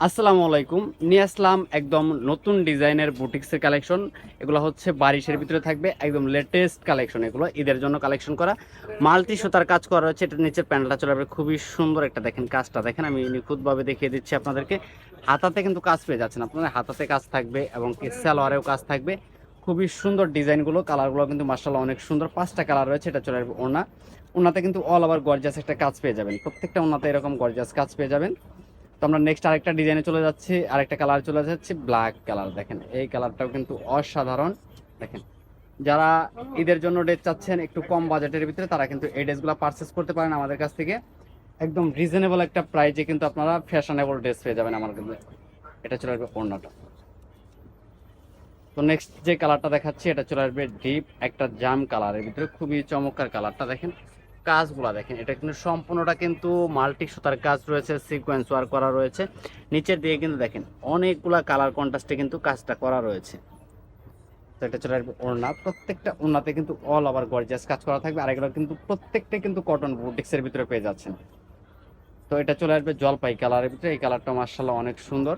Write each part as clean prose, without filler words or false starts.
আসসালামু আলাইকুম। নিয়ে আসলাম একদম নতুন ডিজাইনের বুটিক্সের কালেকশন। এগুলো হচ্ছে বারিশের ভিতরে থাকবে, একদম লেটেস্ট কালেকশন। এগুলো ঈদের জন্য কালেকশন করা, মাল্টি সুতার কাজ করা হচ্ছে। এটা নিচের প্যান্টটা চলে যাবে, খুবই সুন্দর একটা দেখেন কাজটা দেখেন, আমি নিখুঁতভাবে দেখিয়ে দিচ্ছি আপনাদেরকে। হাতাতে কিন্তু কাজ পেয়ে যাচ্ছেন আপনারা, হাতাতে কাজ থাকবে এবং কি সালোয়ারেও কাজ থাকবে। খুবই সুন্দর ডিজাইনগুলো, কালারগুলো কিন্তু মার্শাল্লাহ অনেক সুন্দর। 5টা কালার রয়েছে। এটা চলে আসবে ওড়না। ওড়নাতে কিন্তু অল ওভার গর্জিয়াস একটা কাজ পেয়ে যাবেন, প্রত্যেকটা ওড়নাতে এরকম গর্জিয়াস কাজ পেয়ে যাবেন। তো আমরা নেক্সট আরেকটা ডিজাইনে চলে যাচ্ছি, আরেকটা কালার চলে যাচ্ছে ব্ল্যাক কালার। দেখেন এই কালারটাও কিন্তু অসাধারণ। দেখেন যারা ঈদের জন্য ড্রেস চাচ্ছেন একটু কম বাজেটের ভিতরে, তারা কিন্তু এই ড্রেসগুলো পারচেস করতে পারেন আমাদের কাছ থেকে। একদম রিজনেবল একটা প্রাইজে কিন্তু আপনারা ফ্যাশনেবল ড্রেস পেয়ে যাবেন আমার কাছে। এটা চলে আসবে ওড়নাটা। তো নেক্সট যে কালারটা দেখাচ্ছি, এটা চলে আসবে ডিপ একটা জাম কালারের ভিতরে, খুবই চমৎকার কালারটা দেখেন। কাজগুলা দেখেন, এটা কিন্তু সম্পূর্ণটা কিন্তু মাল্টি সুতার কাজ রয়েছে, সিকোয়েন্স ওয়ার্ক করা রয়েছে। নিচের দিকে কিন্তু দেখেন অনেকগুলা কালার কন্ট্রাস্টে কিন্তু কাজটা করা রয়েছে। তো এটা চলে আসবে ওড়না, প্রত্যেকটা ওড়নাতে কিন্তু অল ওভার গর্জিয়াস কাজ করা থাকবে। আর এগুলো কিন্তু প্রত্যেকটা কিন্তু কটন বুটিক্সের ভিতরে পেয়ে যাচ্ছেন। তো এটা চলে আসবে জলপাই কালারের ভিতরে, এই কালারটা মার্শাল্লাহ অনেক সুন্দর।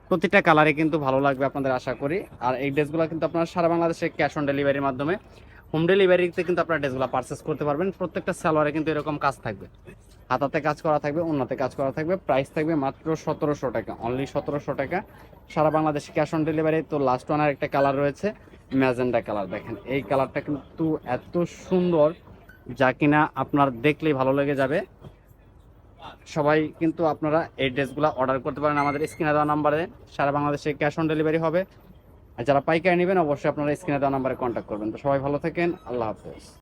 প্রতিটা কালারে কিন্তু ভালো লাগবে আপনাদের আশা করি। আর এই ড্রেসগুলো কিন্তু আপনারা সারা বাংলাদেশে ক্যাশ অন ডেলিভারির মাধ্যমে হোম ডেলিভারিতে কিন্তু আপনারা ড্রেসগুলো পারচেস করতে পারবেন। প্রত্যেকটা সালোয়ারে কিন্তু এরকম কাজ থাকবে, হাতাতে কাজ করা থাকবে, ওড়নাতে কাজ করা থাকবে। প্রাইস থাকবে মাত্র 1700 টাকা, অনলি 1700 টাকা, সারা বাংলাদেশে ক্যাশ অন ডেলিভারি। তো লাস্ট ওয়ানের একটা কালার রয়েছে ম্যাজেন্ডা কালার, দেখেন এই কালারটা কিন্তু এত সুন্দর যা কিনা আপনার দেখলেই ভালো লেগে যাবে। সবাই কিন্তু আপনারা এই ড্রেসগুলো অর্ডার করতে পারেন আমাদের স্ক্রিনে দেওয়া নাম্বারে, সারা বাংলাদেশে ক্যাশ অন ডেলিভারি হবে। আর যারা পাইকারি নেবেন অবশ্যই আপনারা স্ক্রিনে দেওয়া নাম্বারে কন্ট্যাক্ট করবেন। তো সবাই ভালো থাকেন, আল্লাহ হাফেজ।